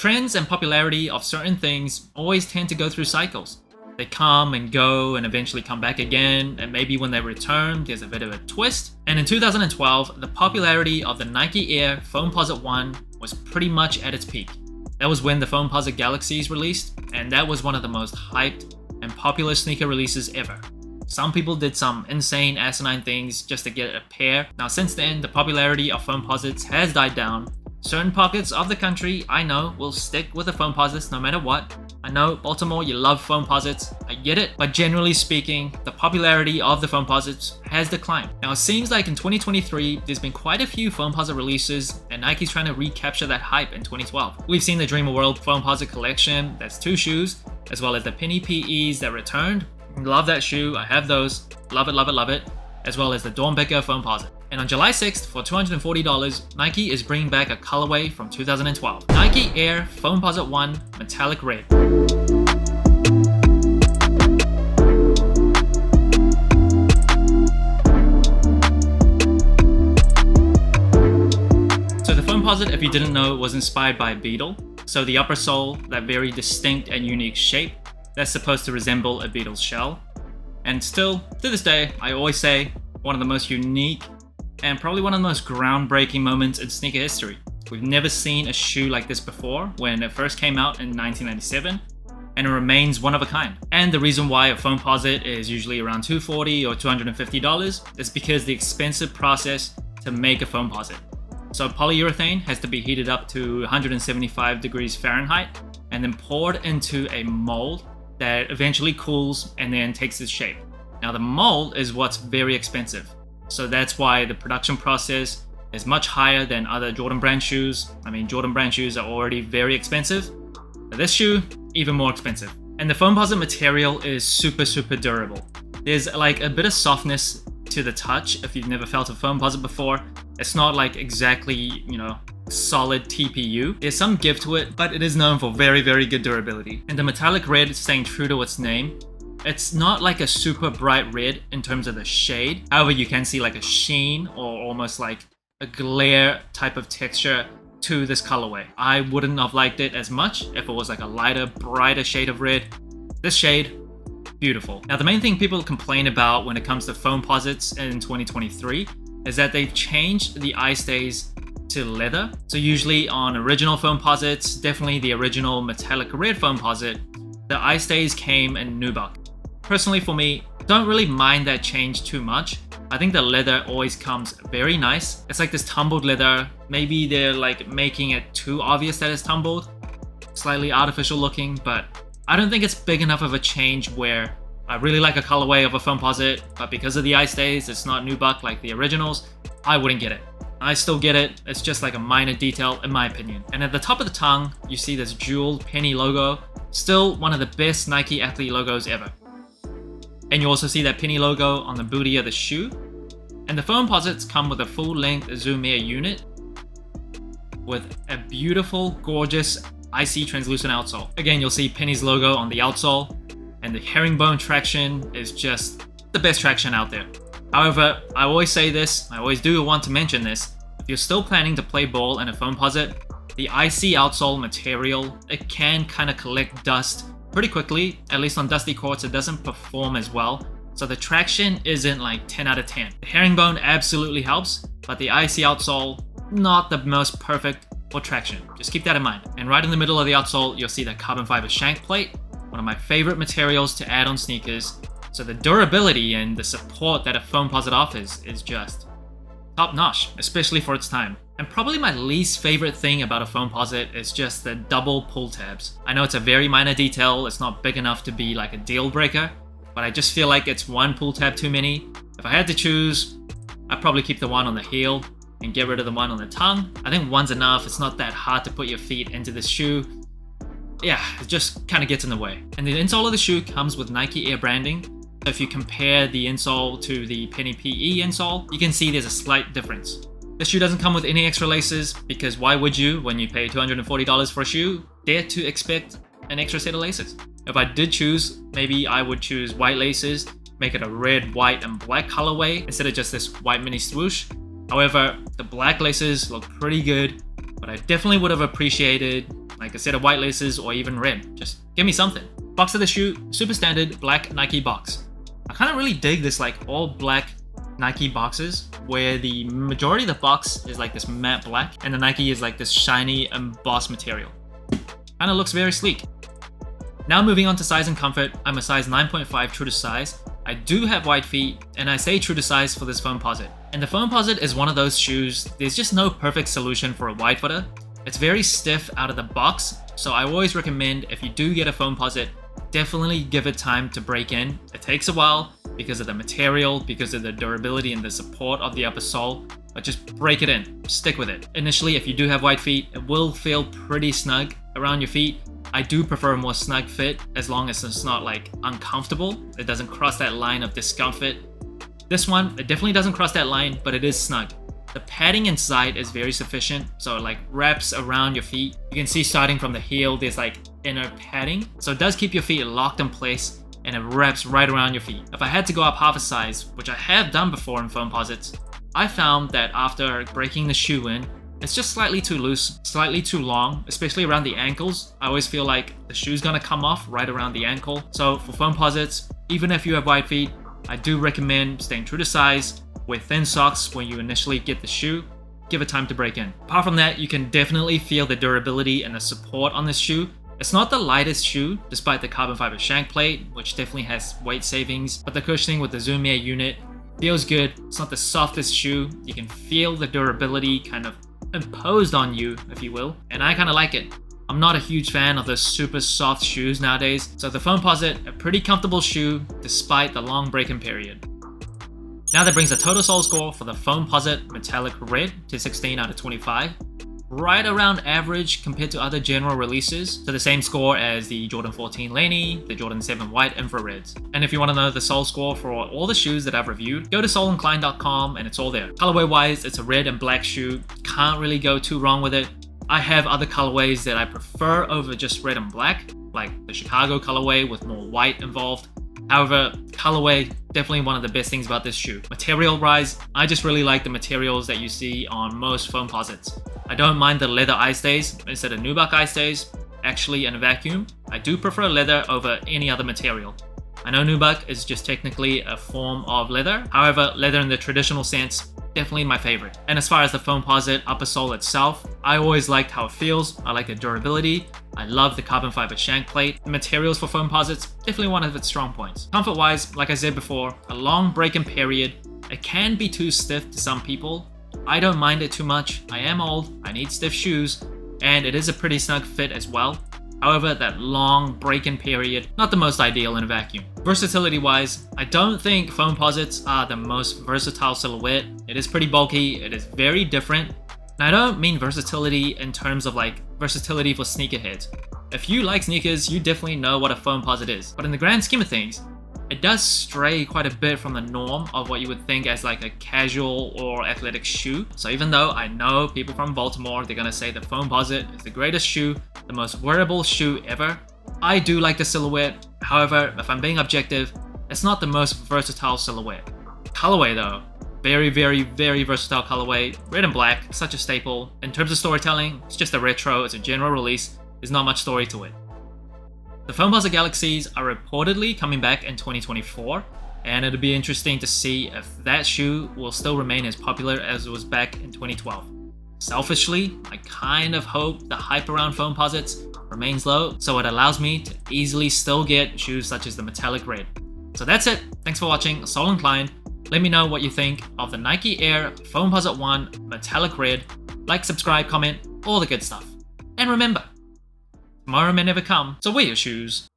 Trends and popularity of certain things always tend to go through cycles. They come and go and eventually come back again, and maybe when they return, there's a bit of a twist. And in 2012, the popularity of the Nike Air Foamposite 1 was pretty much at its peak. That was when the Foamposite Galaxies released, and that was one of the most hyped and popular sneaker releases ever. Some people did some insane asinine things just to get a pair. Now since then, the popularity of Foamposites has died down. Certain pockets of the country, I know, will stick with the Foamposites no matter what. I know, Baltimore, you love Foamposites, I get it, but generally speaking, the popularity of the Foamposites has declined. Now it seems like in 2023, there's been quite a few Foamposite releases, and Nike's trying to recapture that hype in 2012. We've seen the Dream World Foamposite collection, that's 2 shoes, as well as the Penny PEs that returned. Love that shoe, I have those, love it, love it, love it, as well as the Dornbecker Foamposite. And on July 6th, for $240, Nike is bringing back a colorway from 2012. Nike Air Foamposite 1 Metallic Red. So the Foamposite, if you didn't know, was inspired by a beetle. So the upper sole, that very distinct and unique shape, that's supposed to resemble a beetle's shell. And still, to this day, I always say, one of the most unique and probably one of the most groundbreaking moments in sneaker history. We've never seen a shoe like this before when it first came out in 1997, and it remains one of a kind. And the reason why a Foamposite is usually around $240 or $250 is because the expensive process to make a Foamposite. So polyurethane has to be heated up to 175 degrees Fahrenheit and then poured into a mold that eventually cools and then takes its shape. Now the mold is what's very expensive. So that's why the production process is much higher than other Jordan brand shoes. I mean, Jordan brand shoes are already very expensive, but this shoe, even more expensive. And the Foamposite material is super durable. There's like a bit of softness to the touch if you've never felt a Foamposite before. It's not like exactly, solid TPU. There's some give to it, but it is known for very good durability. And the metallic red is staying true to its name. It's not like a super bright red in terms of the shade. However, you can see like a sheen or almost like a glare type of texture to this colorway. I wouldn't have liked it as much if it was like a lighter, brighter shade of red. This shade, beautiful. Now, the main thing people complain about when it comes to Foamposites in 2023 is that they've changed the eye stays to leather. So usually on original Foamposites, definitely the original metallic red Foamposite, the eye stays came in nubuck. Personally for me, don't really mind that change too much. I think the leather always comes very nice. It's like this tumbled leather. Maybe they're like making it too obvious that it's tumbled. Slightly artificial looking, but I don't think it's big enough of a change where I really like a colorway of a Foamposite, but because of the eye stays, it's not nubuck like the originals, I wouldn't get it. I still get it, it's just like a minor detail in my opinion. And at the top of the tongue, you see this jeweled penny logo. Still one of the best Nike athlete logos ever. And you also see that penny logo on the booty of the shoe. And the Foamposites come with a full-length Zoom Air unit with a beautiful, gorgeous, icy translucent outsole. Again, you'll see Penny's logo on the outsole, and the herringbone traction is just the best traction out there. However, I always say this, I always do want to mention this, if you're still planning to play ball in a Foamposite, the icy outsole material, it can kind of collect dust pretty quickly. At least on dusty courts, it doesn't perform as well. So the traction isn't like 10 out of 10. The herringbone absolutely helps, but the icy outsole, not the most perfect for traction. Just keep that in mind. And right in the middle of the outsole, you'll see that carbon fiber shank plate, one of my favorite materials to add on sneakers. So the durability and the support that a Foamposite offers is just top notch, especially for its time. And probably my least favorite thing about a Foamposite is just the double pull tabs. I know it's a very minor detail, it's not big enough to be like a deal breaker, but I just feel like it's one pull tab too many. If I had to choose, I'd probably keep the one on the heel and get rid of the one on the tongue. I think one's enough, it's not that hard to put your feet into this shoe. Yeah, it just kind of gets in the way. And the insole of the shoe comes with Nike Air branding. So if you compare the insole to the Penny PE insole, you can see there's a slight difference. This shoe doesn't come with any extra laces because why would you, when you pay $240 for a shoe, dare to expect an extra set of laces? If I did choose, maybe I would choose white laces, make it a red, white, and black colorway instead of just this white mini swoosh. However, the black laces look pretty good, but I definitely would have appreciated like a set of white laces or even red. Just give me something. Box of the shoe, super standard black Nike box. I kind of really dig this like all black Nike boxes where the majority of the box is like this matte black and the Nike is like this shiny embossed material. Kind of looks very sleek. Now moving on to size and comfort, I'm a size 9.5 true to size. I do have wide feet, and I say true to size for this Foamposite. And the Foamposite is one of those shoes, there's just no perfect solution for a wide footer. It's very stiff out of the box, so I always recommend if you do get a Foamposite, definitely give it time to break in. It takes a while because of the material, because of the durability and the support of the upper sole, but just break it in, stick with it. Initially, if you do have wide feet, it will feel pretty snug around your feet. I do prefer a more snug fit as long as it's not like uncomfortable. It doesn't cross that line of discomfort. This one, it definitely doesn't cross that line, but it is snug. The padding inside is very sufficient, so it like wraps around your feet. You can see starting from the heel, there's like inner padding. So it does keep your feet locked in place and it wraps right around your feet. If I had to go up half a size, which I have done before in Foamposites, I found that after breaking the shoe in, it's just slightly too loose, slightly too long, especially around the ankles. I always feel like the shoe's gonna come off right around the ankle. So for Foamposites, even if you have wide feet, I do recommend staying true to size, wear thin socks when you initially get the shoe, give it time to break in. Apart from that, you can definitely feel the durability and the support on this shoe. It's not the lightest shoe, despite the carbon fiber shank plate, which definitely has weight savings, but the cushioning with the Zoom Air unit feels good. It's not the softest shoe. You can feel the durability kind of imposed on you, if you will, and I kind of like it. I'm not a huge fan of the super soft shoes nowadays, so the Foamposite, a pretty comfortable shoe despite the long break-in period. Now that brings the total sole score for the Foamposite Metallic Red to 16 out of 25. Right around average compared to other general releases, so the same score as the Jordan 14 Laney, the Jordan 7 White Infrareds. And if you want to know the sole score for all the shoes that I've reviewed, go to soleinclined.com and it's all there. Colorway wise, it's a red and black shoe, can't really go too wrong with it. I have other colorways that I prefer over just red and black, like the Chicago colorway with more white involved. However, colorway, definitely one of the best things about this shoe. Material-wise, I just really like the materials that you see on most Foamposites. I don't mind the leather eye stays instead of nubuck eye stays. Actually, in a vacuum, I do prefer leather over any other material. I know nubuck is just technically a form of leather. However, leather in the traditional sense, definitely my favorite. And as far as the Foamposite upper sole itself, I always liked how it feels. I like the durability. I love the carbon fiber shank plate. The materials for Foamposites, definitely one of its strong points. Comfort-wise, like I said before, a long break-in period. It can be too stiff to some people. I don't mind it too much. I am old, I need stiff shoes, and it is a pretty snug fit as well. However, that long break-in period, not the most ideal in a vacuum. Versatility-wise, I don't think Foamposites are the most versatile silhouette. It is pretty bulky, it is very different. And I don't mean versatility in terms of like versatility for sneakerheads. If you like sneakers, you definitely know what a Foamposite is. But in the grand scheme of things, it does stray quite a bit from the norm of what you would think as like a casual or athletic shoe. So even though I know people from Baltimore, they're gonna say the Foamposite is the greatest shoe, the most wearable shoe ever, I do like the silhouette. However, if I'm being objective, it's not the most versatile silhouette. Colorway though, very, very, very versatile colorway. Red and black, such a staple. In terms of storytelling, it's just a retro, it's a general release. There's not much story to it. The Foamposite Galaxies are reportedly coming back in 2024, and it'll be interesting to see if that shoe will still remain as popular as it was back in 2012. Selfishly, I kind of hope the hype around Foamposites remains low, so it allows me to easily still get shoes such as the Metallic Red. So that's it. Thanks for watching Sole Inclined. Let me know what you think of the Nike Air Foamposite 1 Metallic Red. Like, subscribe, comment, all the good stuff. And remember, tomorrow may never come, so wear your shoes.